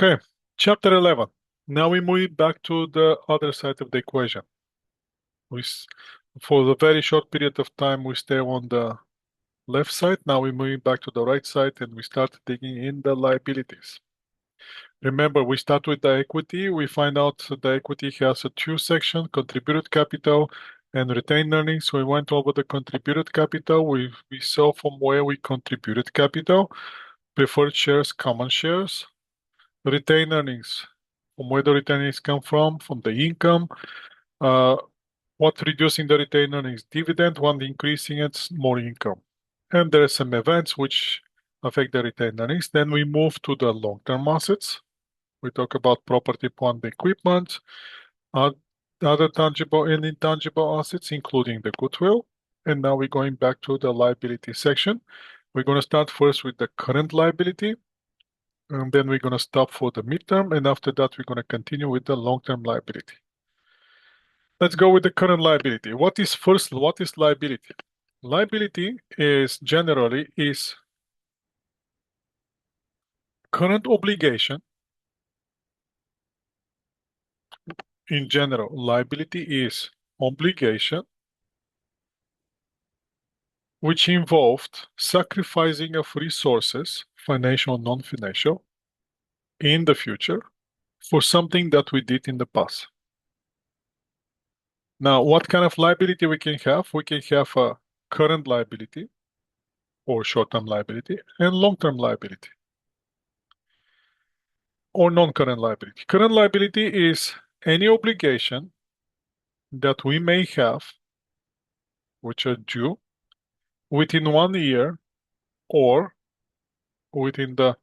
Okay, chapter 11. Now we move back to the other side of the equation. For the very short period of time, we stay on the left side. Now we're moving back to the right side and we start digging in the liabilities. Remember, we start with the equity. We find out the equity has a two section, contributed capital and retained earnings. We went over the contributed capital. We saw from where we contributed capital, preferred shares, common shares. Retained earnings, from where the retained earnings come from the income. What reducing the retained earnings? Dividend, one increasing it's more income. And there are some events which affect the retained earnings. Then we move to the long-term assets. We talk about property, plant, equipment, other tangible and intangible assets, including the goodwill. And now we're going back to the liability section. We're going to start first with the current liability. And then we're going to stop for the midterm. And after that, we're going to continue with the long-term liability. Let's go with the current liability. What is liability? Liability is generally current obligation. In general, liability is obligation which involved sacrificing of resources, financial, non-financial, in the future for something that we did in the past. Now, what kind of liability we can have? We can have a current liability or short-term liability and long-term liability or non-current liability. Current liability is any obligation that we may have which are due within 1 year or within the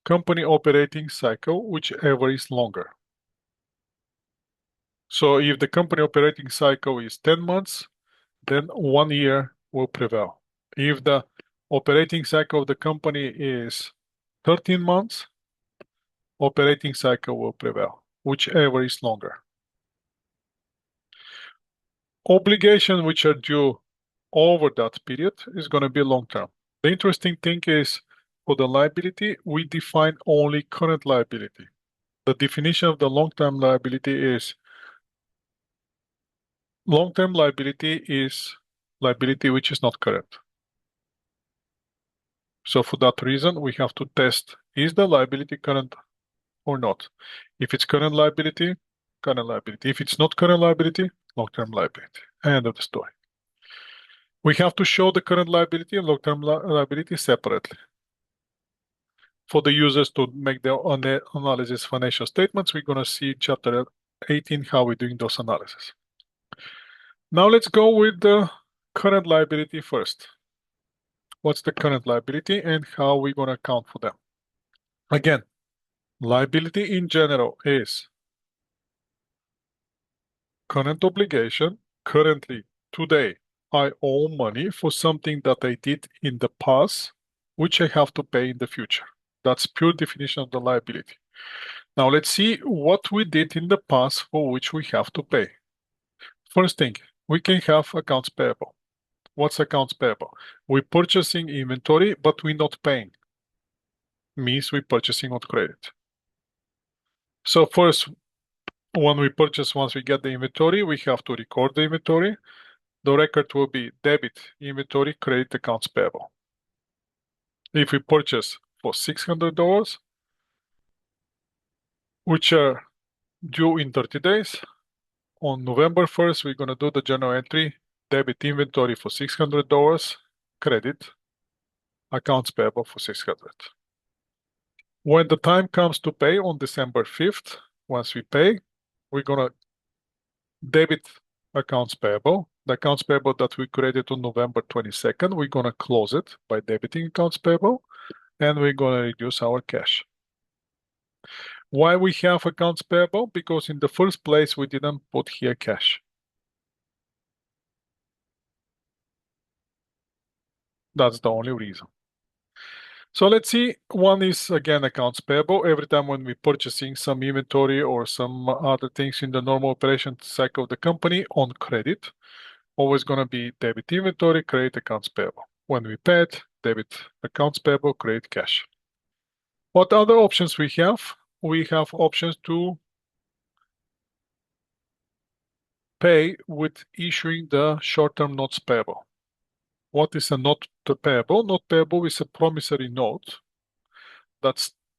company operating cycle, whichever is longer. So if the company operating cycle is 10 months, then 1 year will prevail. If the operating cycle of the company is 13 months, operating cycle will prevail, whichever is longer. Obligations which are due over that period is going to be long term. The interesting thing is for the liability, we define only current liability. The definition of the long-term liability is long-term liability is liability which is not current. So for that reason, we have to test, is the liability current or not? If it's current liability, current liability. If it's not current liability, long-term liability. End of the story. We have to show the current liability and long-term liability separately. For the users to make their own analysis financial statements, we're going to see chapter 18, how we're doing those analysis. Now let's go with the current liability first. What's the current liability and how we're going to account for them? Again, liability in general is current obligation. Currently, today, I owe money for something that I did in the past, which I have to pay in the future. That's pure definition of the liability. Now let's see what we did in the past for which we have to pay. First thing, we can have accounts payable. What's accounts payable? We're purchasing inventory, but we're not paying. Means we're purchasing on credit. So first, when we purchase, once we get the inventory, we have to record the inventory. The record will be debit inventory, credit accounts payable. If we purchase for $600, which are due in 30 days, on November 1st, we're going to do the journal entry, debit inventory for $600, credit accounts payable for $600. When the time comes to pay on December 5th, once we pay, we're going to debit accounts payable. The accounts payable that we created on November 22nd, we're going to close it by debiting accounts payable, and we're going to reduce our cash. Why we have accounts payable? Because in the first place, we didn't put here cash. That's the only reason. So let's see, one is again accounts payable. Every time when we're purchasing some inventory or some other things in the normal operation cycle of the company on credit, always going to be debit inventory, credit accounts payable. When we paid, debit accounts payable, credit cash. What other options we have? we have options to pay with issuing the short-term notes payable. What is a note payable? Note payable is a promissory note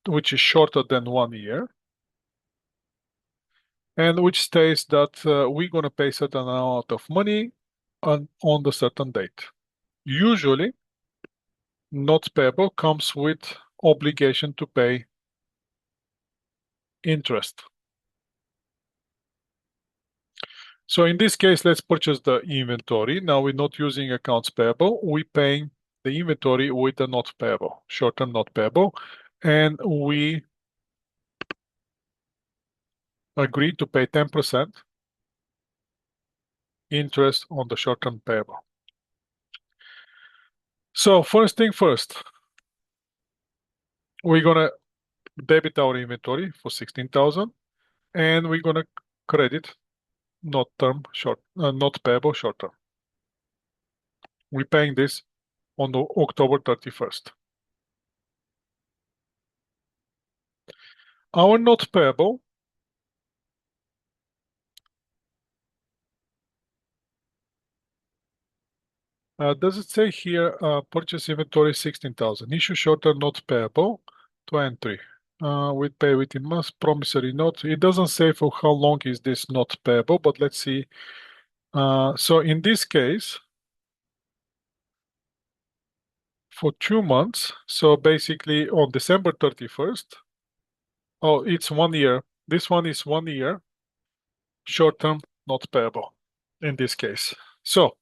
which is shorter than 1 year, and which states that we're going to pay certain amount of money on the certain date. Usually, notes payable comes with obligation to pay interest. So in this case, let's purchase the inventory. Now we're not using accounts payable. We're paying the inventory with the note payable, short-term note payable, and we agree to pay 10% interest on the short-term payable. So first thing first, we're gonna debit our inventory for 16,000, and we're gonna credit not payable short term. We're paying this on October 31st. Our not payable does it say here purchase inventory 16,000, issue short term not payable to entry. We pay within months, promissory note. It doesn't say for how long is this not payable, but let's see. So in this case, for 2 months, so basically on December 31st, oh, it's 1 year. This one is 1 year, short term, not payable in this case. So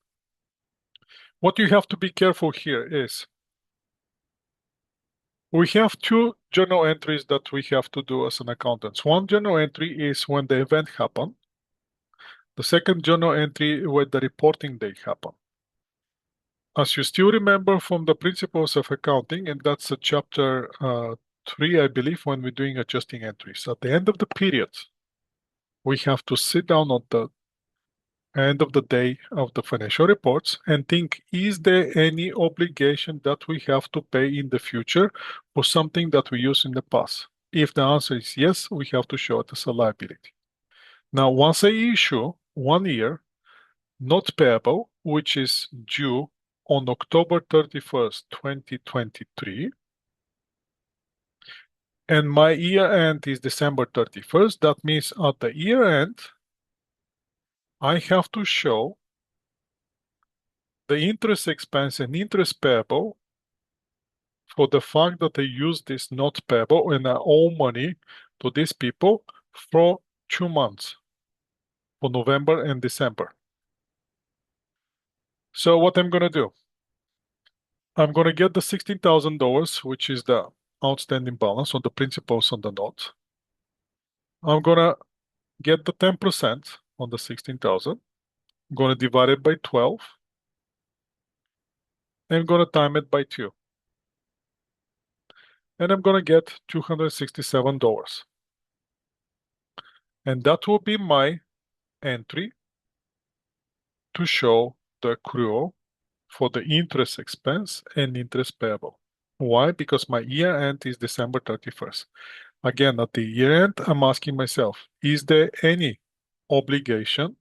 what you have to be careful here is we have two journal entries that we have to do as an accountant. One journal entry is when the event happened. The second journal entry when the reporting day happened. As you still remember from the principles of accounting, and that's a chapter 3, I believe, when we're doing adjusting entries. At the end of the period, we have to sit down at the end of the day of the financial reports and think, is there any obligation that we have to pay in the future for something that we used in the past? If the answer is yes, we have to show it as a liability. Now, once I issue 1 year, not payable, which is due on October 31st, 2023, and my year end is December 31st, that means at the year end, I have to show the interest expense and interest payable for the fact that I use this not payable and I owe money to these people for 2 months, for November and December. So what I'm going to do, I'm going to get the $16,000, which is the outstanding balance on the principals on the note. I'm going to get the 10% on the 16,000. I'm going to divide it by 12. I'm going to time it by 2. And I'm going to get $267. And that will be my entry to show the accrual for the interest expense and interest payable. Why? Because my year end is December 31st. Again, at the year end, I'm asking myself, is there any obligation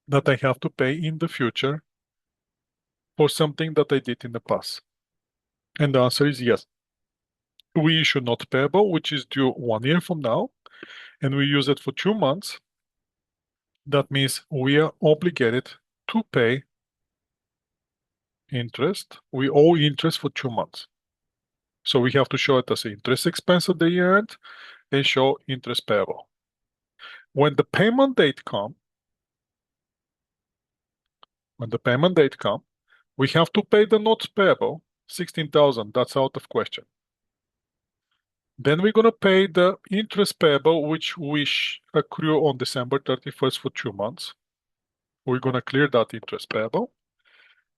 that I have to pay in the future for something that I did in the past? And the answer is yes. We issue not payable, which is due 1 year from now, and we use it for 2 months. That means we are obligated to pay interest. We owe interest for 2 months. So we have to show it as an interest expense at the year end and show interest payable. When the payment date comes, we have to pay the notes payable, 16,000, that's out of question. Then we're going to pay the interest payable, which we accrue on December 31st for 2 months. We're going to clear that interest payable.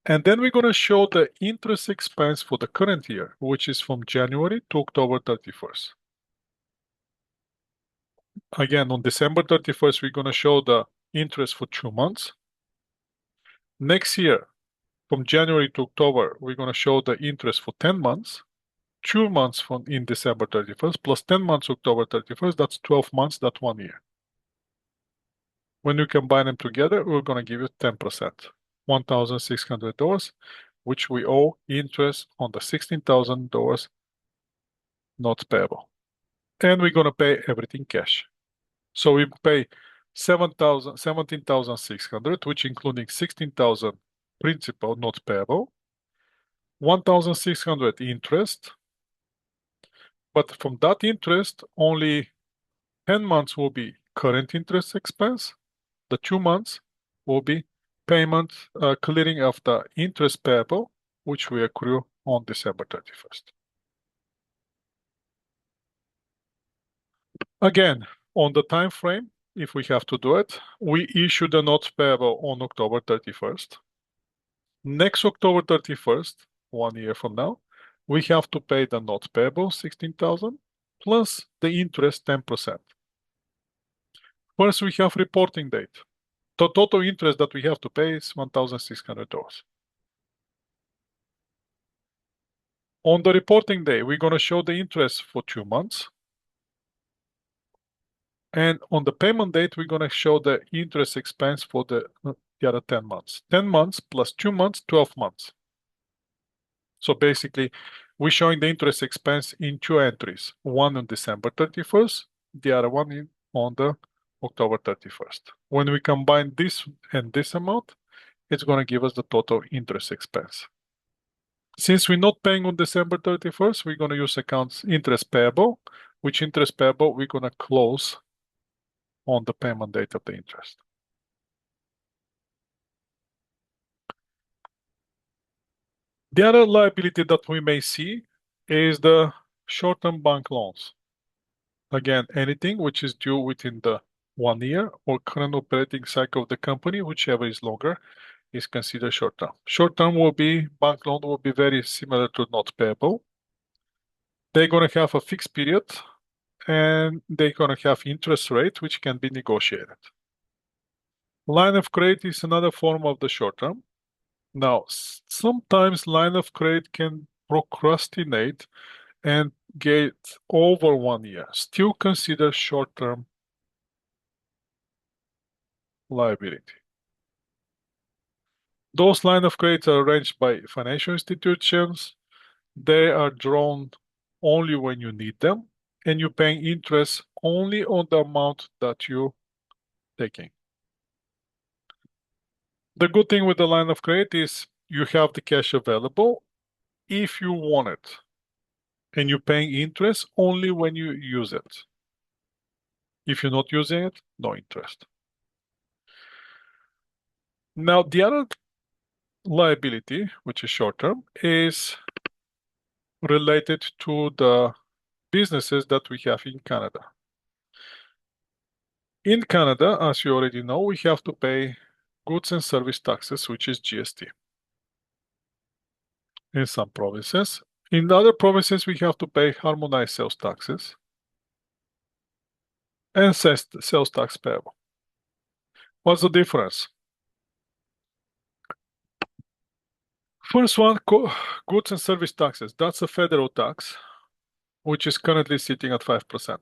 And then we're going to show the interest expense for the current year, which is from January to October 31st. Again, on December 31st, we're going to show the interest for 2 months. Next year, from January to October, we're going to show the interest for 10 months. 2 months from in December 31st plus 10 months October 31st, that's 12 months, that's 1 year. When you combine them together, we're going to give you 10%, $1,600, which we owe interest on the $16,000 notes payable. And we're going to pay everything cash. So we pay 17,600, which including 16,000 principal not payable, 1,600 interest, but from that interest, only 10 months will be current interest expense. The 2 months will be payment clearing of the interest payable, which we accrue on December 31st. Again, on the time frame, if we have to do it, we issue the notes payable on October 31st. Next October 31st, 1 year from now, we have to pay the notes payable, 16,000, plus the interest, 10%. First, we have reporting date. The total interest that we have to pay is $1,600. On the reporting day, we're going to show the interest for 2 months. And on the payment date, we're going to show the interest expense for the other 10 months. 10 months plus 2 months, 12 months. So basically, we're showing the interest expense in two entries. One on December 31st, the other one on the October 31st. When we combine this and this amount, it's going to give us the total interest expense. Since we're not paying on December 31st, we're going to use accounts interest payable, which interest payable we're going to close on the payment date of the interest. The other liability that we may see is the short-term bank loans. Again, anything which is due within the 1 year or current operating cycle of the company, whichever is longer, is considered short-term. Short-term will be, bank loan will be very similar to not payable. They're going to have a fixed period and they're going to have interest rate which can be negotiated. Line of credit is another form of the short-term. Now, sometimes line of credit can procrastinate and get over 1 year, still consider short-term liability. Those line of credits are arranged by financial institutions. They are drawn only when you need them, and you're paying interest only on the amount that you're taking. The good thing with the line of credit is you have the cash available if you want it, and you're paying interest only when you use it. If you're not using it, no interest. Now, the other liability, which is short-term, is related to the businesses that we have in Canada. In Canada, as you already know, we have to pay goods and service taxes, which is GST. In some provinces. In other provinces, we have to pay harmonized sales taxes and sales tax payable. What's the difference? First one, goods and service taxes. That's a federal tax, which is currently sitting at 5%.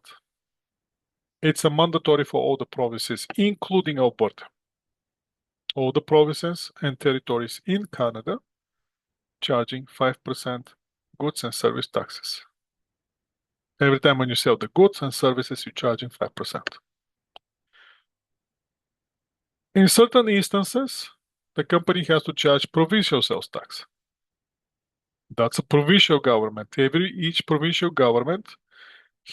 It's a mandatory for all the provinces, including Alberta. All the provinces and territories in Canada charging 5% goods and service taxes. Every time when you sell the goods and services, you're charging 5%. In certain instances, the company has to charge provincial sales tax. That's a provincial government. Each provincial government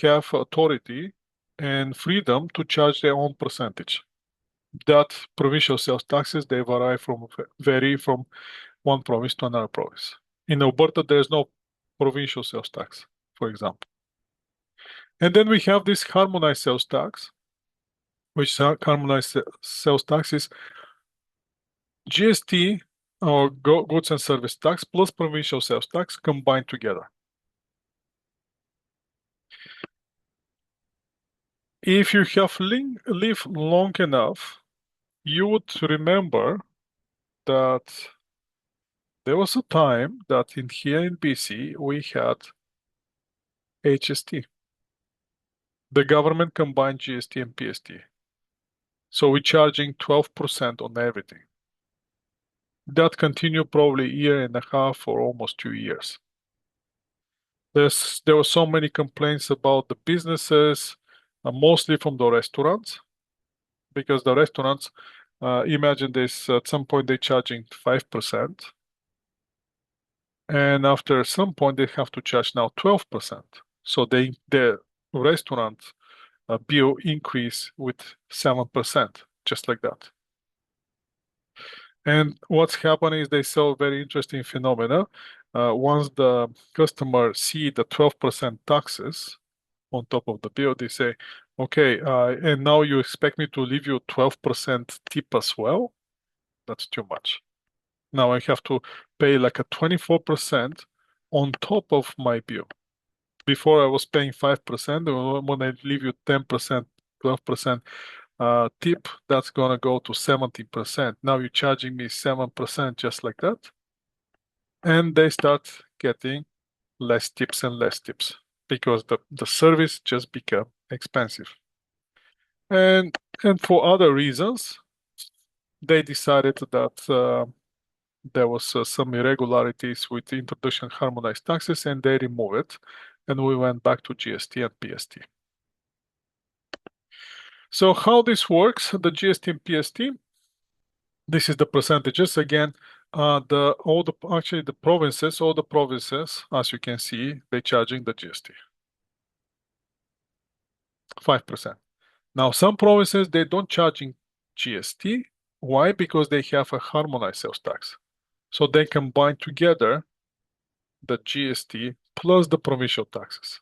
have authority and freedom to charge their own percentage. That provincial sales taxes, they vary from one province to another province. In Alberta, there's no provincial sales tax, for example. And then we have this harmonized sales tax, which harmonized sales tax is GST or goods and service tax plus provincial sales tax combined together. If you have lived long enough, you would remember that there was a time that here in BC we had HST. The government combined GST and PST. So we're charging 12% on everything. That continued probably a year and a half or almost 2 years. There were so many complaints about the businesses, mostly from the restaurants, because the restaurants, imagine this, at some point they're charging 5%, and after some point they have to charge now 12%. So the restaurant bill increase with 7%, just like that. And what's happening is they saw a very interesting phenomena. Once the customer see the 12% taxes on top of the bill, they say, okay, and now you expect me to leave you 12% tip as well? That's too much. Now I have to pay like a 24% on top of my bill. Before I was paying 5%, when I leave you 10%, 12% tip, that's gonna go to 70%. Now you're charging me 7% just like that. And they start getting less tips and less tips because the service just become expensive. And for other reasons, they decided that there was some irregularities with the introduction of harmonized taxes and they removed it. And we went back to GST and PST. So how this works, the GST and PST, this is the percentages. Again, all the provinces, as you can see, they're charging the GST. 5%. Now, some provinces, they don't charging GST. Why? Because they have a harmonized sales tax. So they combine together the GST plus the provincial taxes.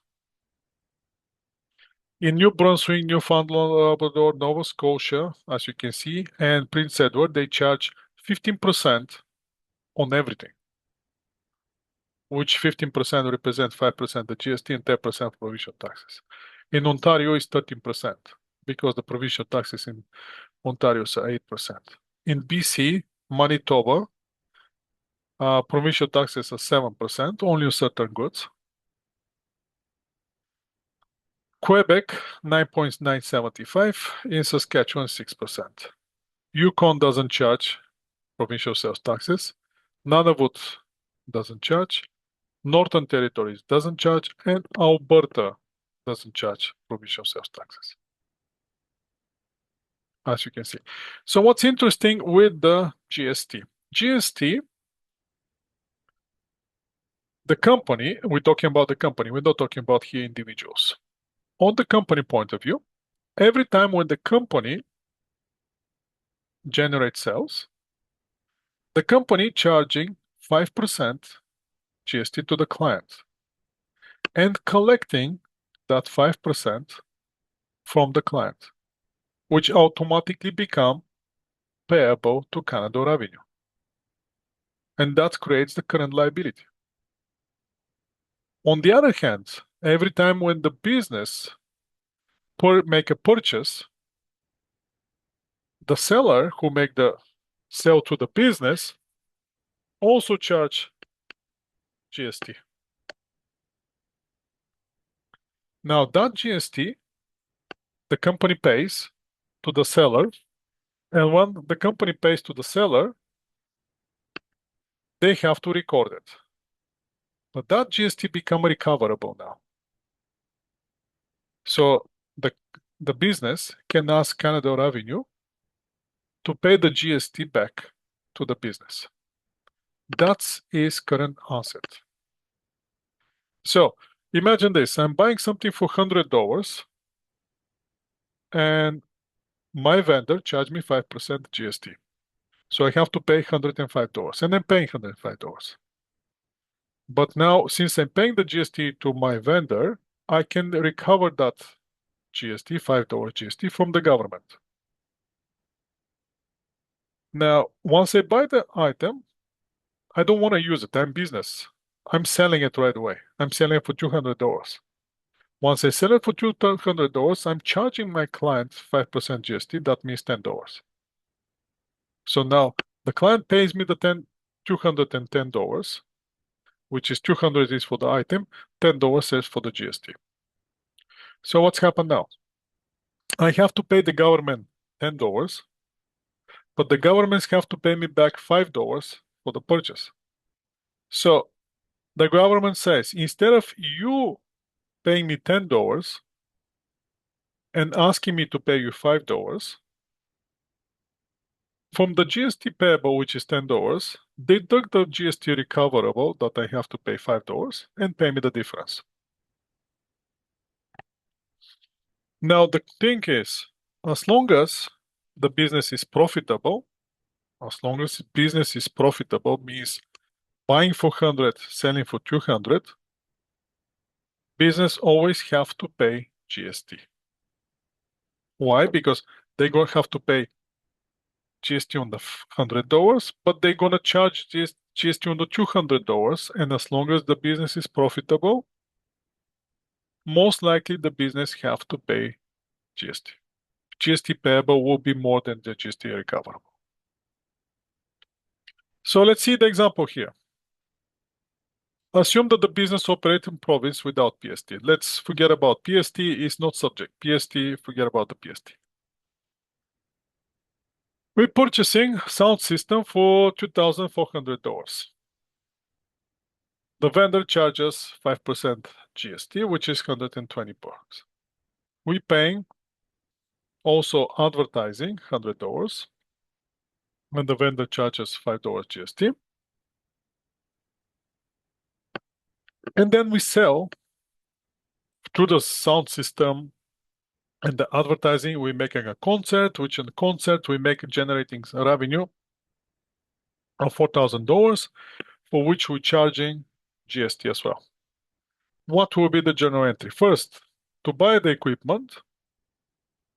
In New Brunswick, Newfoundland, Labrador, Nova Scotia, as you can see, and Prince Edward, they charge 15% on everything, which 15% represent 5% the GST and 10% provincial taxes. In Ontario, it's 13% because the provincial taxes in Ontario are 8%. In BC, Manitoba, provincial taxes are 7%, only on certain goods. Quebec, 9.975, in Saskatchewan, 6%. Yukon doesn't charge provincial sales taxes. Nunavut doesn't charge. Northern Territories doesn't charge, and Alberta doesn't charge provincial sales taxes, as you can see. So what's interesting with the GST? GST, the company, we're talking about the company, we're not talking about here individuals. On the company point of view, every time when the company generates sales, the company charging 5% GST to the client and collecting that 5% from the client, which automatically become payable to Canada Revenue. And that creates the current liability. On the other hand, every time when the business make a purchase, the seller who make the sale to the business also charge GST. Now that GST, the company pays to the seller, and when the company pays to the seller, they have to record it. But that GST become recoverable now. So the business can ask Canada Revenue to pay the GST back to the business. That's his current asset. So imagine this, I'm buying something for $100 and my vendor charged me 5% GST. So I have to pay $105 and I'm paying $105. But now, since I'm paying the GST to my vendor, I can recover that GST, $5 GST from the government. Now, once I buy the item, I don't want to use it. I'm business. I'm selling it right away. I'm selling it for $200. Once I sell it for $200, I'm charging my client 5% GST. That means $10. So now the client pays me the $210. which is 200 is for the item, $10 is for the GST. So what's happened now? I have to pay the government $10, but the governments have to pay me back $5 for the purchase. So the government says, instead of you paying me $10 and asking me to pay you $5, from the GST payable, which is $10, deduct the GST recoverable that I have to pay $5 and pay me the difference. Now, the thing is, as long as the business is profitable, as long as business is profitable means buying for 100, selling for 200, business always have to pay GST. Why? Because they're going to have to pay GST on the $100, but they're going to charge GST on the $200. And as long as the business is profitable, most likely the business have to pay GST. GST payable will be more than the GST recoverable. So let's see the example here. Assume that the business operates in province without PST. Let's forget about PST is not subject. PST, forget about the PST. We're purchasing sound system for $2,400. The vendor charges 5% GST, which is $120. We're paying also advertising $100, and the vendor charges $5 GST. And then we sell through the sound system and the advertising. We're making a concert, which in the concert we make generating revenue of $4,000, for which we're charging GST as well. What will be the journal entry? First, to buy the equipment,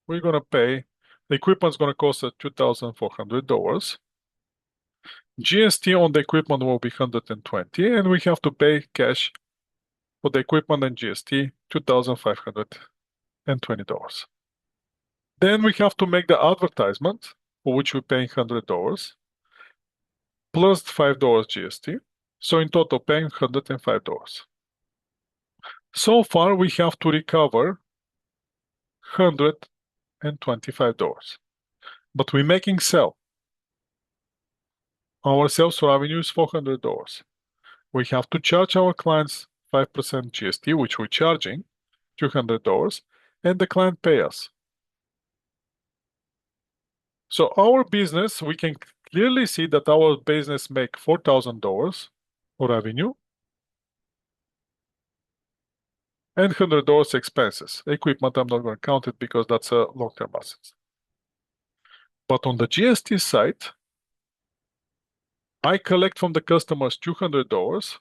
we're going to pay, the equipment's going to cost us $2,400. GST on the equipment will be 120, and we have to pay cash for the equipment and GST, $2,520. Then we have to make the advertisement, for which we're paying $100, plus $5 GST. So in total, paying $105. So far, we have to recover $125. But we're making sell. Our sales revenue is $400. We have to charge our clients 5% GST, which we're charging $200, and the client pay us. So our business, we can clearly see that our business make $4,000 revenue and $100 expenses. Equipment, I'm not going to count it because that's a long-term assets. But on the GST side, I collect from the customers $200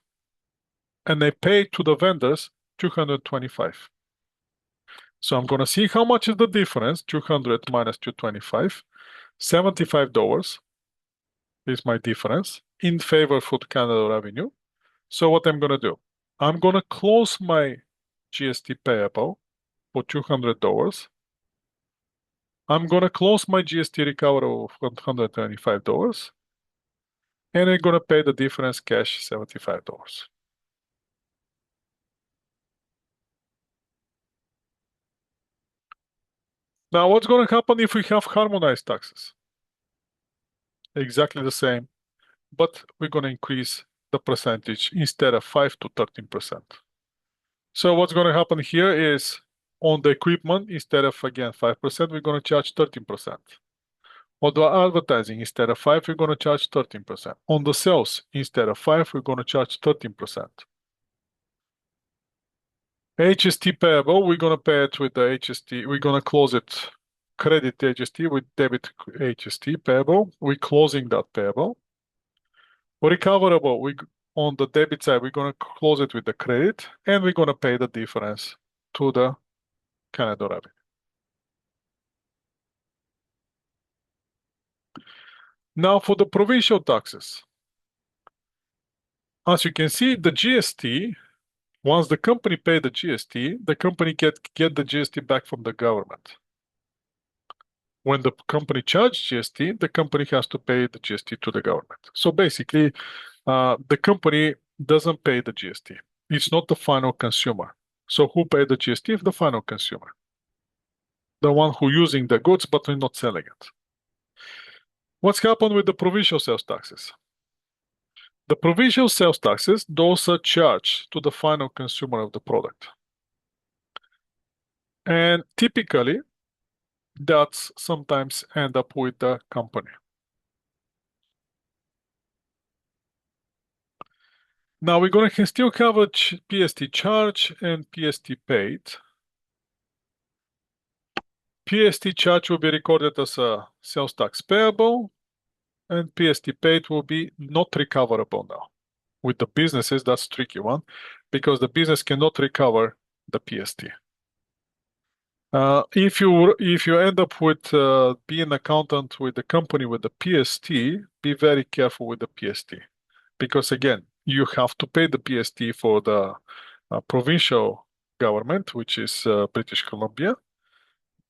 and I pay to the vendors $225. So I'm going to see how much is the difference, 200 minus 225. $75 is my difference in favor for Canada revenue. So what I'm going to do, I'm going to close my GST payable for $200. I'm going to close my GST recoverable of $125. And I'm going to pay the difference cash, $75. Now, what's going to happen if we have harmonized taxes? Exactly the same, but we're going to increase the percentage instead of 5 to 13%. So what's going to happen here is on the equipment, instead of, again, 5%, we're going to charge 13%. On the advertising, instead of 5, we're going to charge 13%. On the sales, instead of 5, we're going to charge 13%. HST payable, we're going to pay it with the HST. We're going to close it, credit HST with debit HST payable. We're closing that payable. Recoverable, on the debit side, we're going to close it with the credit, and we're going to pay the difference to the Canada revenue. Now for the provincial taxes. As you can see, the GST, once the company pay the GST, the company get the GST back from the government. When the company charge GST, the company has to pay the GST to the government. So basically, the company doesn't pay the GST. It's not the final consumer. So who paid the GST? If the final consumer, the one who using the goods but not selling it. What's happened with the provincial sales taxes? The provincial sales taxes, those are charged to the final consumer of the product. And typically, that's sometimes end up with the company. Now we're going to still have a PST charge and PST paid. PST charge will be recorded as a sales tax payable, and PST paid will be not recoverable now. With the businesses, that's a tricky one, because the business cannot recover the PST. If you end up with being an accountant with the company with the PST, be very careful with the PST, because again, you have to pay the PST for the provincial government, which is British Columbia,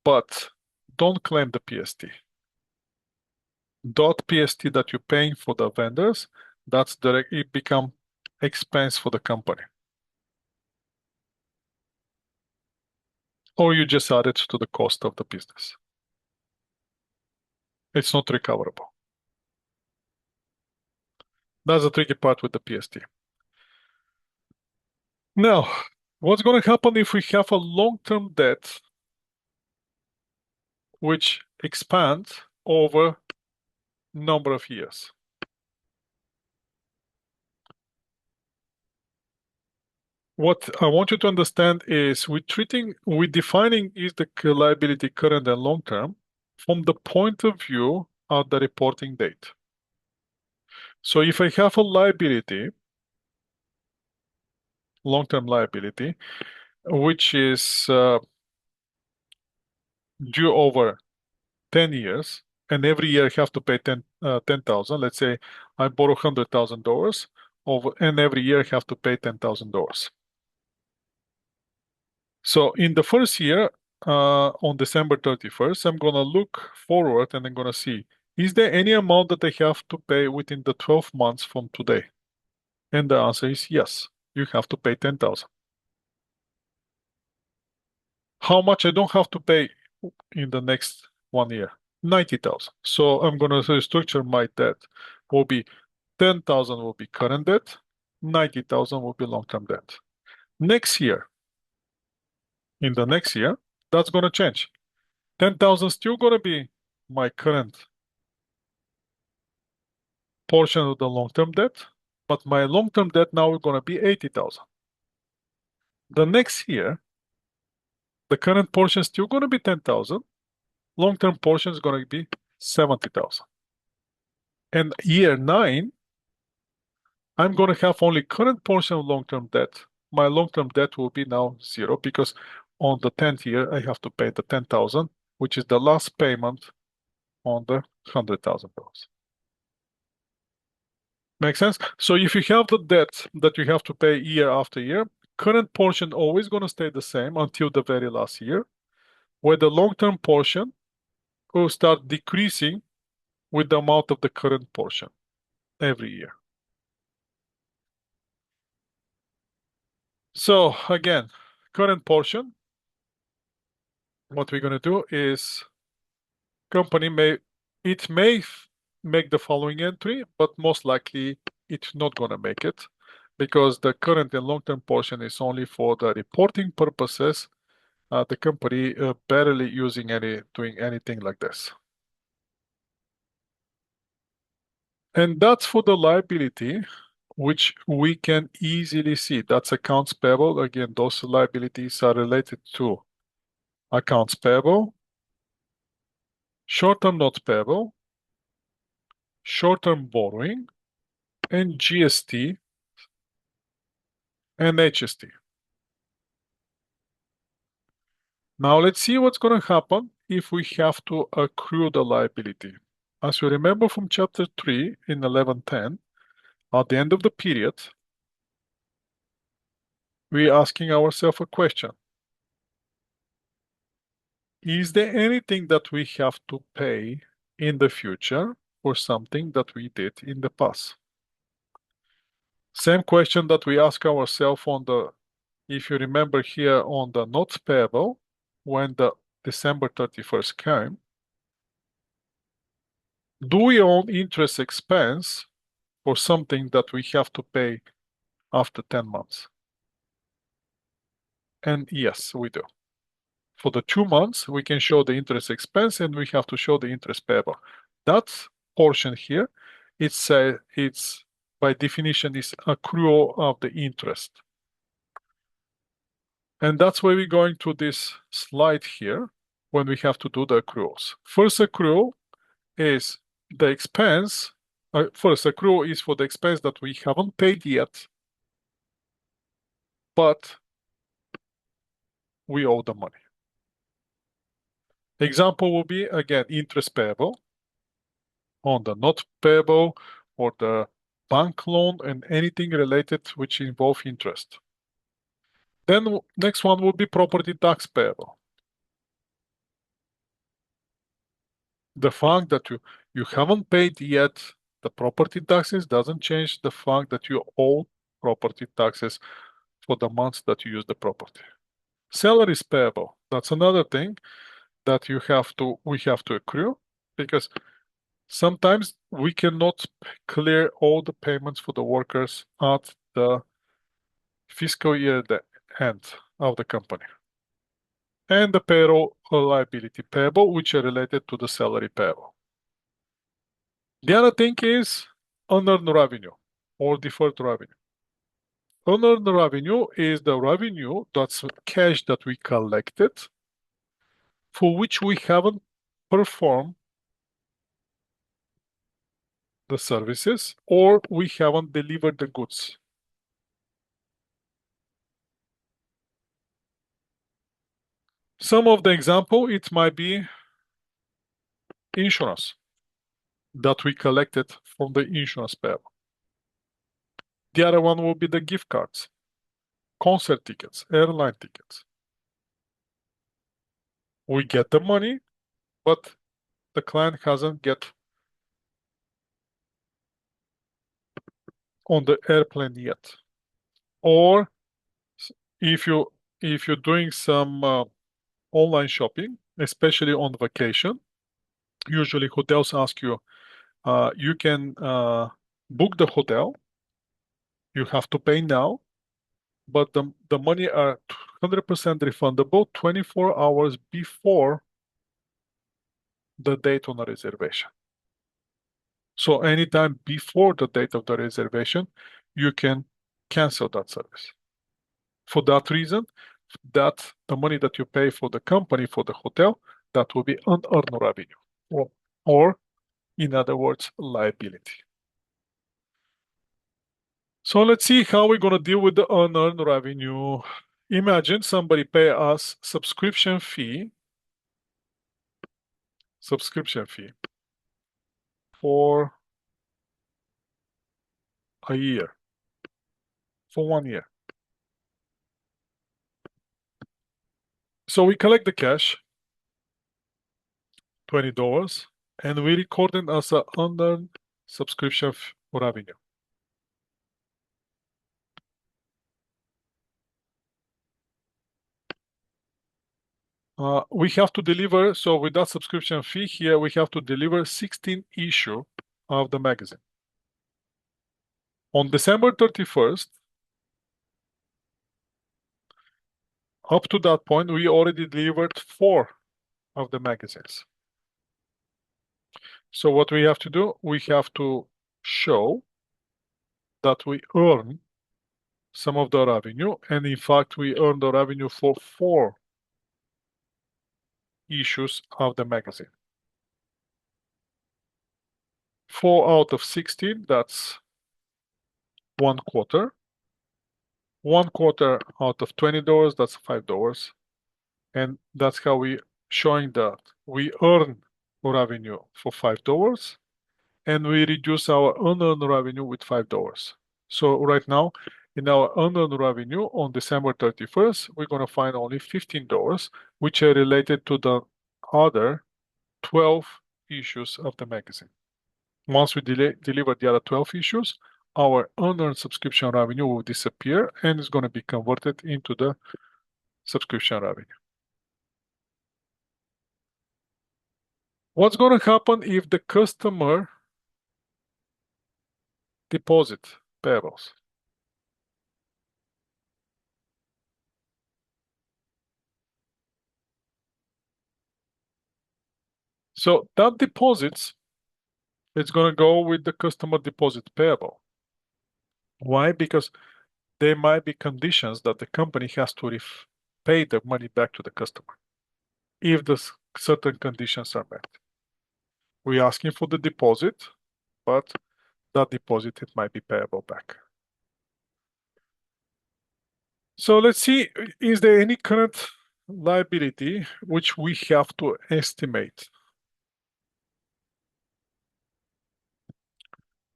but don't claim the PST. Dot PST that you're paying for the vendors, that's direct, it become expense for the company. Or you just add it to the cost of the business. It's not recoverable. That's the tricky part with the PST. Now, what's going to happen if we have a long-term debt which expands over number of years? What I want you to understand is we're defining is the liability current and long-term from the point of view of the reporting date. So if I have a liability, long-term liability, which is due over 10 years, and every year I have to pay 10,000. Let's say I borrow $100,000 over, and every year I have to pay $10,000. So in the first year, on December 31st, I'm gonna look forward and I'm gonna see, is there any amount that I have to pay within the 12 months from today? And the answer is yes, you have to pay 10,000. How much I don't have to pay in the next 1 year? 90,000. So I'm gonna restructure my debt. Will be 10,000 will be current debt, 90,000 will be long-term debt. Next year, in the next year, that's gonna change. 10,000 still gonna be my current portion of the long-term debt, but my long-term debt now is gonna be 80,000. The next year, the current portion is still gonna be 10,000. Long-term portion is gonna be 70,000. And year 9, I'm going to have only current portion of long-term debt. My long-term debt will be now 0 because on the 10th year, I have to pay the 10,000, which is the last payment on the $100,000. Make sense? So if you have the debt that you have to pay year after year, current portion always going to stay the same until the very last year, where the long-term portion will start decreasing with the amount of the current portion every year. So again, current portion, what we're going to do is company may make the following entry, but most likely it's not going to make it because the current and long-term portion is only for the reporting purposes. The company barely doing anything like this. And that's for the liability, which we can easily see. That's accounts payable. Again, those liabilities are related to accounts payable, short-term notes payable, short-term borrowing, and GST and HST. Now let's see what's going to happen if we have to accrue the liability. As you remember from chapter 3 in 1110, at the end of the period, we're asking ourselves a question. Is there anything that we have to pay in the future for something that we did in the past? Same question that we ask ourselves on the, if you remember here on the notes payable, when the December 31st came, do we own interest expense for something that we have to pay after 10 months? And yes, we do. For the 2 months, we can show the interest expense and we have to show the interest payable. That portion here, it's by definition is accrual of the interest. And that's why we're going to this slide here when we have to do the accruals. First accrual is the expense. First accrual is for the expense that we haven't paid yet, but we owe the money. Example will be, again, interest payable on the note payable or the bank loan and anything related which involve interest. Then next one will be property tax payable. The fact that you haven't paid yet the property taxes doesn't change the fact that you owe property taxes for the months that you use the property. Salaries payable, that's another thing that we have to accrue, because sometimes we cannot clear all the payments for the workers at the fiscal year the end of the company. And the payroll liability payable, which are related to the salary payable. The other thing is unearned revenue or deferred revenue. Unearned revenue is the revenue, that's cash that we collected for which we haven't performed the services or we haven't delivered the goods. Some of the example, it might be insurance that we collected from the insurance payable. The other one will be the gift cards, concert tickets, airline tickets. We get the money, but the client hasn't get on the airplane yet. Or if you're doing some online shopping, especially on vacation, usually hotels ask you, you can book the hotel, you have to pay now, but the money are 100% refundable 24 hours before the date on the reservation. So anytime before the date of the reservation, you can cancel that service. For that reason, that the money that you pay for the company, for the hotel, that will be unearned revenue, or in other words, liability. So let's see how we're going to deal with the unearned revenue. Imagine somebody pay us subscription fee for a year, for 1 year. So we collect the cash, $20, and we record it as an unearned subscription revenue. We have to deliver, so with that subscription fee here, we have to deliver 16 issue of the magazine. On December 31st, up to that point, we already delivered 4 of the magazines. So what we have to do, we have to show that we earn some of the revenue, and in fact, we earn the revenue for 4 issues of the magazine. 4 out of 16, that's 1 quarter. 1 quarter out of $20, that's $5. And that's how we showing that we earn revenue for $5 and we reduce our unearned revenue with $5. So right now, in our unearned revenue on December 31st, we're going to find only $15, which are related to the other 12 issues of the magazine. Once we deliver the other 12 issues, our unearned subscription revenue will disappear and is going to be converted into the subscription revenue. What's going to happen if the customer deposit payables? So that deposits, it's going to go with the customer deposit payable. Why? Because there might be conditions that the company has to pay the money back to the customer if the certain conditions are met. We're asking for the deposit, but that deposit it might be payable back. So let's see, is there any current liability which we have to estimate?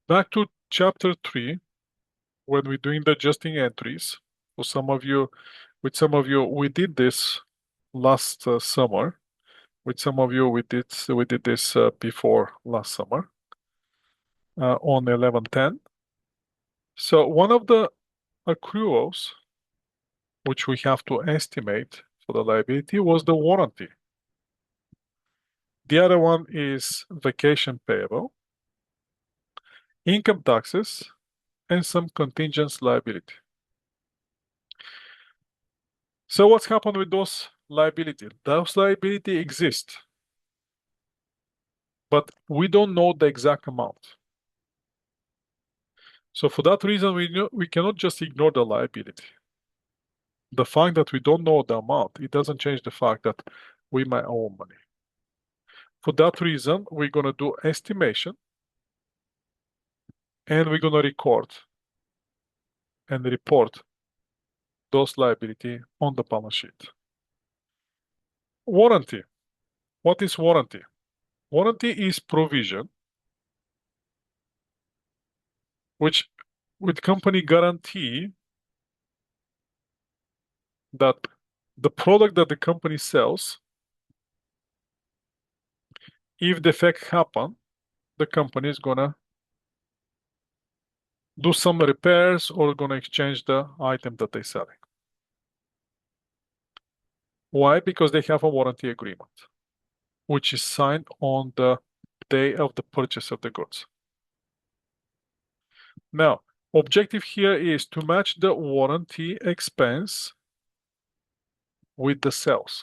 Back to chapter 3, when we're doing the adjusting entries, for some of you, we did this last summer. With some of you, we did this before last summer on 11/10. So one of the accruals which we have to estimate for the liability was the warranty. The other one is vacation payable, income taxes, and some contingent liability. So what's happened with those liability? Those liability exist, but we don't know the exact amount. So for that reason, we cannot just ignore the liability. The fact that we don't know the amount, it doesn't change the fact that we might owe money. For that reason, we're going to do estimation and we're going to record and report those liability on the balance sheet. Warranty. What is warranty? Warranty is provision which with company guarantee that the product that the company sells, if defect happen, the company is gonna do some repairs or gonna exchange the item that they're selling. Why? Because they have a warranty agreement, which is signed on the day of the purchase of the goods. Now, objective here is to match the warranty expense with the sales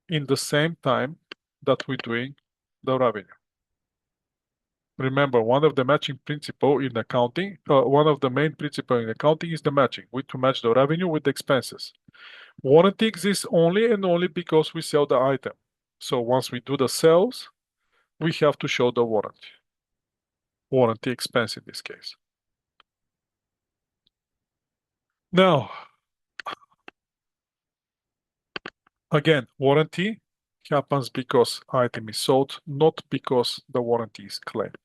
in the same time that we're doing the revenue. Remember, one of the matching principle in accounting, one of the main principle in accounting is the matching. We to match the revenue with the expenses. Warranty exists only and only because we sell the item. So once we do the sales, we have to show the warranty expense in this case. Now, again, warranty happens because item is sold, not because the warranty is claimed.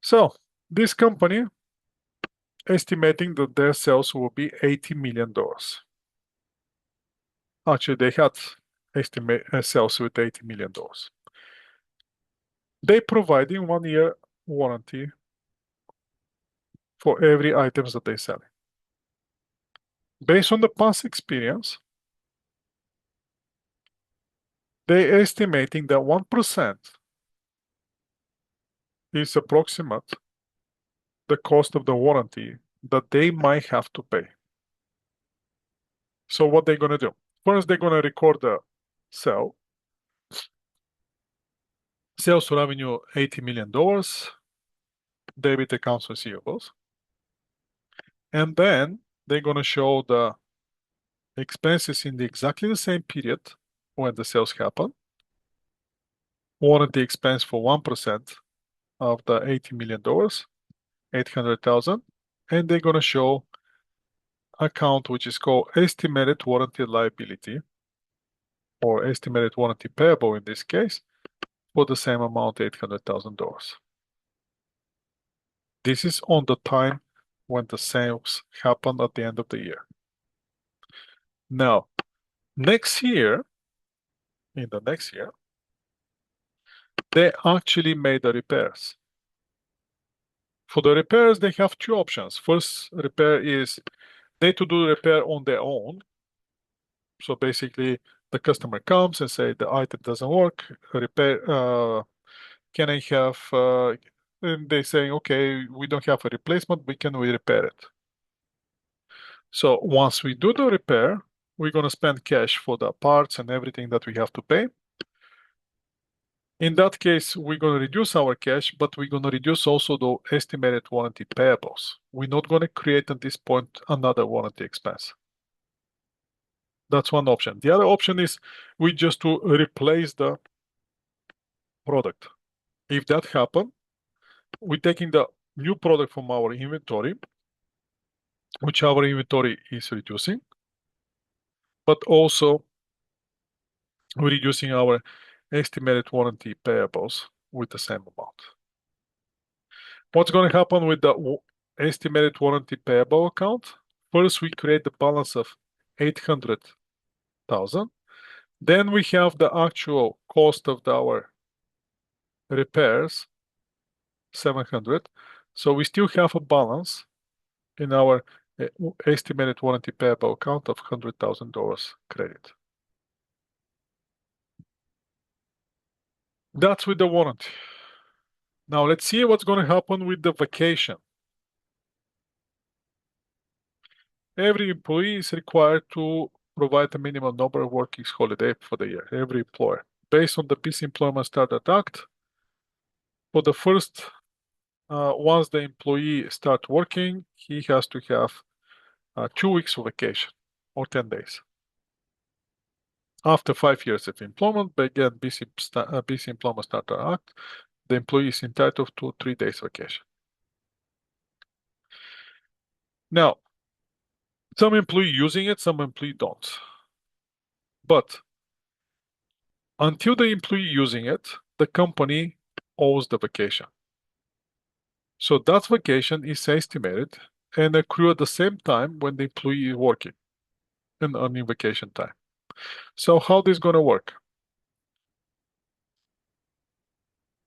So this company estimating that their sales will be $80 million. Actually, they had estimate sales with $80 million. They providing 1 year warranty for every items that they sell. Based on the past experience, they estimating that 1% is approximate the cost of the warranty that they might have to pay. So what they're gonna do? First, they're gonna record the sales revenue $80 million, debit accounts receivables, and then they're gonna show the expenses in exactly the same period when the sales happen, warranty expense for 1% of the $80 million, 800,000, and they're gonna show account which is called estimated warranty liability or estimated warranty payable in this case for the same amount, $800,000. This is on the time when the sales happen at the end of the year. Now, next year, in the next year, they actually made the repairs. For the repairs, they have two options. First repair is they to do repair on their own. So basically, the customer comes and say the item doesn't work. Repair. Can I have? And they say, okay, we don't have a replacement. We repair it? So once we do the repair, we're gonna spend cash for the parts and everything that we have to pay. In that case, we're gonna reduce our cash, but we're gonna reduce also the estimated warranty payables. We're not gonna create at this point another warranty expense. That's one option. The other option is we just to replace the product. If that happen, we're taking the new product from our inventory, which our inventory is reducing, but also we're reducing our estimated warranty payables with the same amount. What's going to happen with the estimated warranty payable account? First, we create the balance of 800,000. Then we have the actual cost of our repairs, 700. So we still have a balance in our estimated warranty payable account of $100,000 credit. That's with the warranty. Now let's see what's going to happen with the vacation. Every employee is required to provide a minimum number of working holidays for the year, every employer. Based on the Peace Employment Standard Act, for the first, once the employee start working, he has to have 2 weeks of vacation or 10 days. After 5 years of employment, again, BC Employment Standard Act, the employee is entitled to 3 days vacation. Now, some employee using it, some employee don't. But until the employee using it, the company owes the vacation. So that vacation is estimated and accrue at the same time when the employee is working and earning vacation time. So how this gonna work?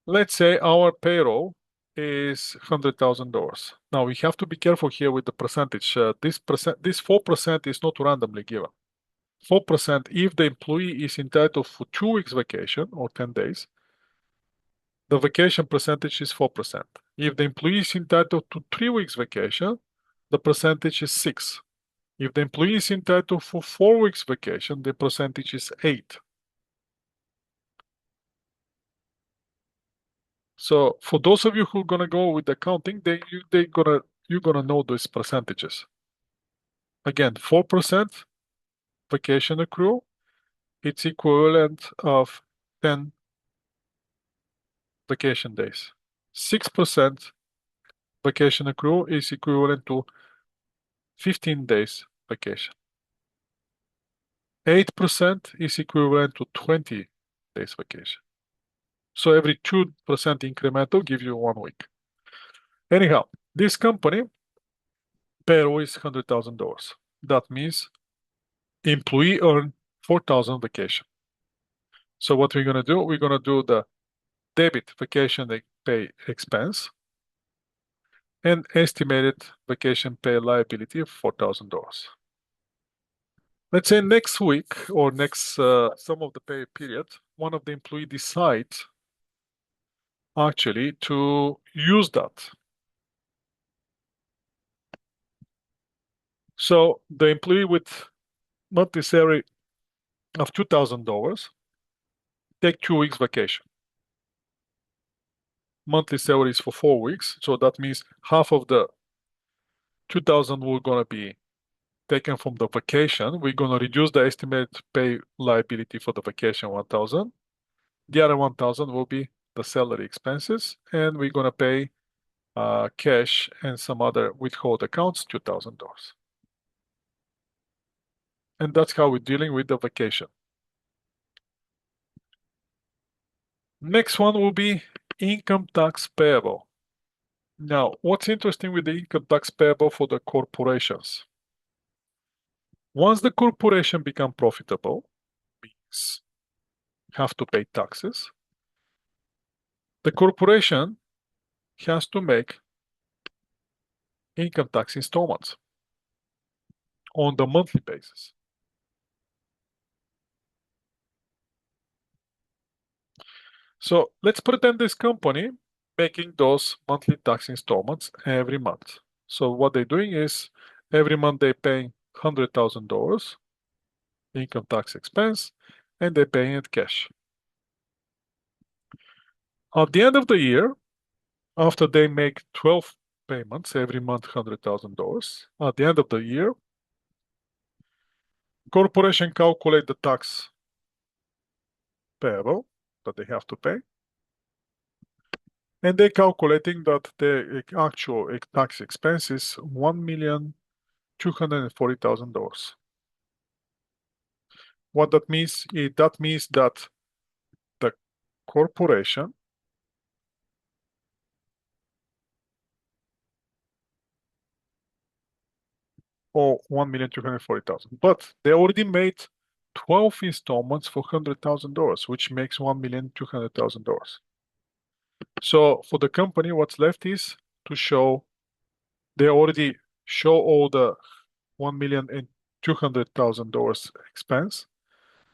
Let's say our payroll is $100,000. Now we have to be careful here with the percentage. This 4% is not randomly given. 4%, if the employee is entitled for 2 weeks vacation or 10 days, the vacation percentage is 4%. If the employee is entitled to 3 weeks vacation, the percentage is 6. If the employee is entitled for 4 weeks vacation, the percentage is 8. So for those of you who are gonna go with accounting, you're gonna know these percentages. Again, 4% vacation accrual, it's equivalent of 10 vacation days. 6% vacation accrual is equivalent to 15 days vacation. 8% is equivalent to 20 days vacation. So every 2% incremental gives you 1 week. Anyhow, this company payroll is $100,000. That means employee earn 4,000 vacation. So what we're gonna do? We're gonna do the debit vacation pay expense and estimated vacation pay liability of $4,000. Let's say next week or next some of the pay period, one of the employee decides actually to use that. So the employee with monthly salary of $2,000 take 2 weeks vacation. Monthly salary is for 4 weeks, so that means half of the 2,000 will gonna be taken from the vacation. We're gonna reduce the estimated pay liability for the vacation 1,000. The other 1,000 will be the salary expenses, and we're gonna pay cash and some other withhold accounts $2,000. And that's how we're dealing with the vacation. Next one will be income tax payable. Now, what's interesting with the income tax payable for the corporations? Once the corporation become profitable, means have to pay taxes, the corporation has to make income tax installments on the monthly basis. So let's pretend this company making those monthly tax installments every month. So what they're doing is every month they're paying $100,000 income tax expense and they're paying it cash. At the end of the year, after they make 12 payments every month, $100,000, at the end of the year, corporation calculate the tax payable that they have to pay, and they're calculating that the actual tax expense is $1,240,000. What that means is that the corporation owe 1,240,000, but they already made 12 installments for $100,000, which makes $1,200,000. So for the company, what's left is to show they already show all the $1,200,000 expense.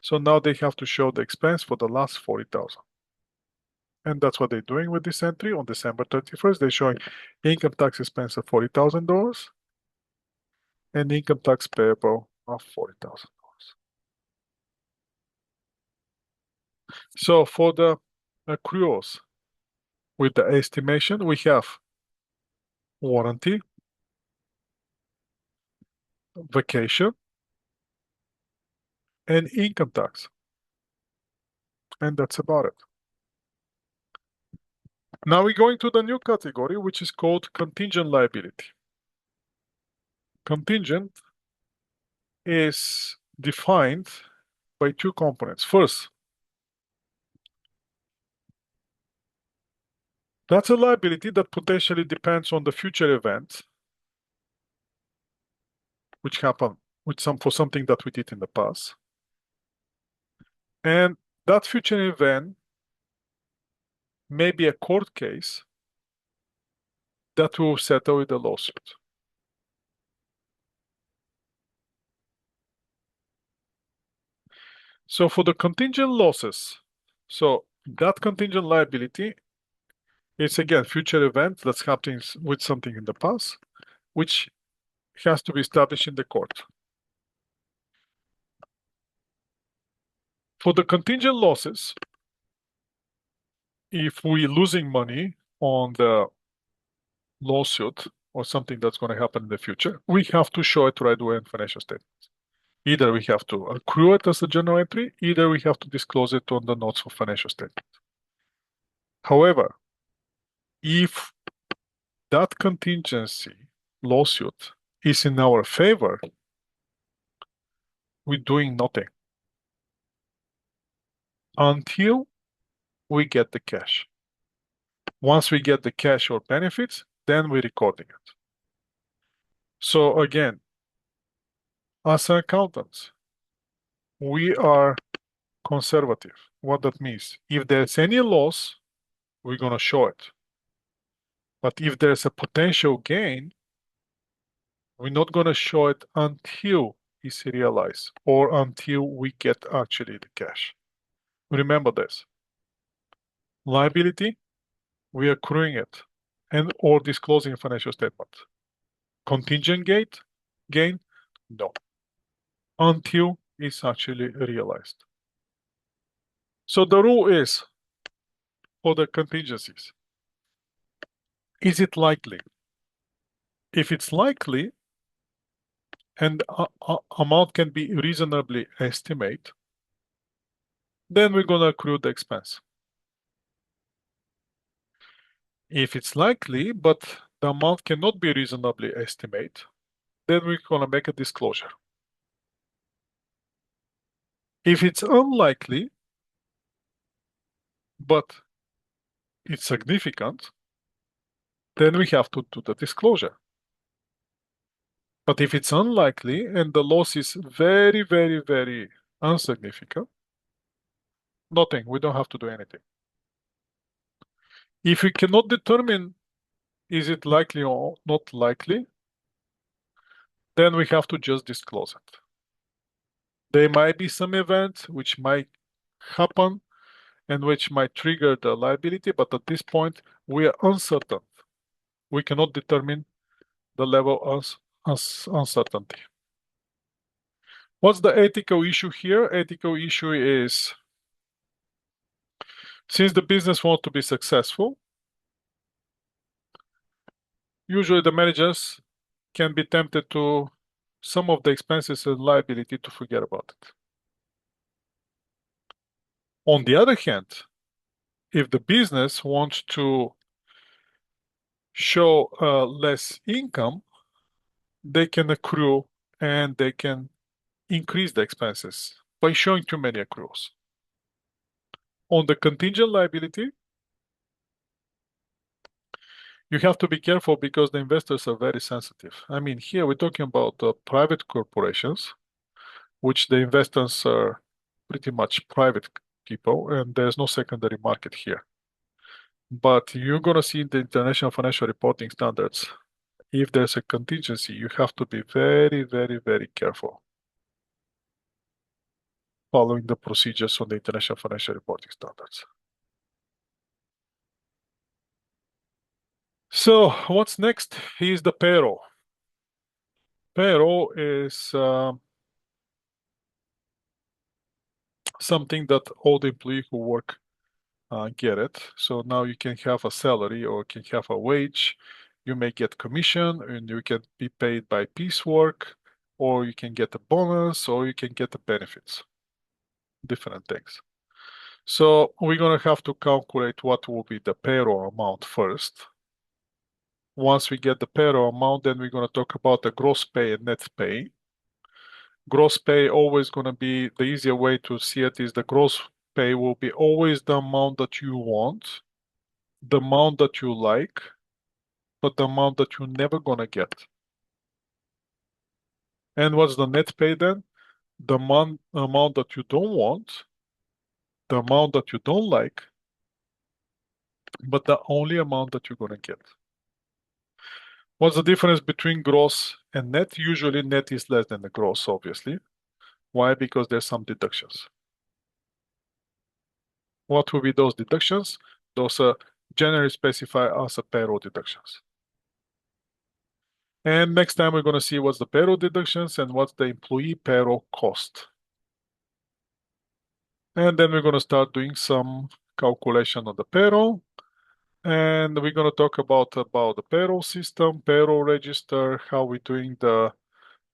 So now they have to show the expense for the last 40,000. And that's what they're doing with this entry on December 31st. They're showing income tax expense of $40,000 and income tax payable of $40,000. So for the accruals with the estimation, we have warranty, vacation, and income tax. And that's about it. Now we're going to the new category, which is called contingent liability. Contingent is defined by two components. First, that's a liability that potentially depends on the future event, which happened for something that we did in the past. And that future event may be a court case that will settle with a lawsuit. So for the contingent losses, so that contingent liability, it's again future event that's happening with something in the past, which has to be established in the court. For the contingent losses, if we're losing money on the lawsuit or something that's going to happen in the future, we have to show it right away in financial statements. Either we have to accrue it as a journal entry, either we have to disclose it on the notes for financial statement. However, if that contingency lawsuit is in our favor, we're doing nothing until we get the cash. Once we get the cash or benefits, then we're recording it. So again, as accountants, we are conservative. What that means, if there's any loss, we're going to show it. But if there's a potential gain, we're not going to show it until it's realized or until we get actually the cash. Remember this. Liability, we are accruing it and or disclosing a financial statement. Contingent gain, no, until it's actually realized. So the rule is for the contingencies, is it likely? If it's likely and amount can be reasonably estimated, then we're going to accrue the expense. If it's likely, but the amount cannot be reasonably estimated, then we're going to make a disclosure. If it's unlikely, but it's significant, then we have to do the disclosure. But if it's unlikely and the loss is very, very, very insignificant, nothing, we don't have to do anything. If we cannot determine is it likely or not likely, then we have to just disclose it. There might be some event which might happen and which might trigger the liability, but at this point, we are uncertain. We cannot determine the level of uncertainty. What's the ethical issue here? Ethical issue is, since the business wants to be successful, usually the managers can be tempted to some of the expenses and liability to forget about it. On the other hand, if the business wants to show less income, they can accrue and they can increase the expenses by showing too many accruals. On the contingent liability, you have to be careful because the investors are very sensitive. I mean, here we're talking about private corporations, which the investors are pretty much private people, and there's no secondary market here. But you're going to see in the International Financial Reporting Standards, if there's a contingency, you have to be very, very, very careful following the procedures on the International Financial Reporting Standards. So what's next is the payroll. Payroll is something that all the employees who work get it. So now you can have a salary or can have a wage. You may get commission and you can be paid by piecework, or you can get a bonus, or you can get the benefits, different things. So we're going to have to calculate what will be the payroll amount first. Once we get the payroll amount, then we're going to talk about the gross pay and net pay. Gross pay always going to be, the easier way to see it is the gross pay will be always the amount that you want, the amount that you like, but the amount that you're never going to get. And what's the net pay then? The amount that you don't want, the amount that you don't like, but the only amount that you're going to get. What's the difference between gross and net? Usually net is less than the gross, obviously. Why? Because there's some deductions. What will be those deductions? Those are generally specified as a payroll deductions. And next time we're going to see what's the payroll deductions and what's the employee payroll cost. And then we're going to start doing some calculation of the payroll. And we're going to talk about the payroll system, payroll register, how we're doing the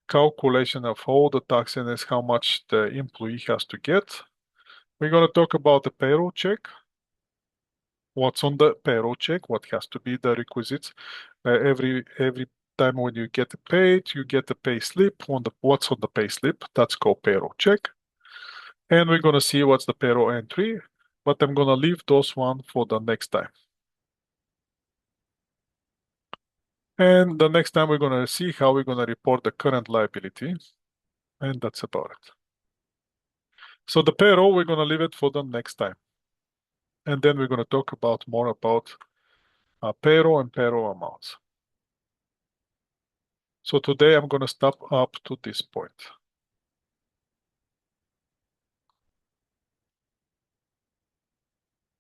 calculation of all the taxes, how much the employee has to get. We're going to talk about the payroll check, what's on the payroll check, what has to be the requisites. Every time when you get paid, you get a pay slip on what's on the pay slip. That's called payroll check. And we're going to see what's the payroll entry, but I'm going to leave those one for the next time. And the next time we're going to see how we're going to report the current liability. And that's about it. So the payroll, we're going to leave it for the next time. And then we're going to talk about more about payroll and payroll amounts. So today I'm going to stop up to this point.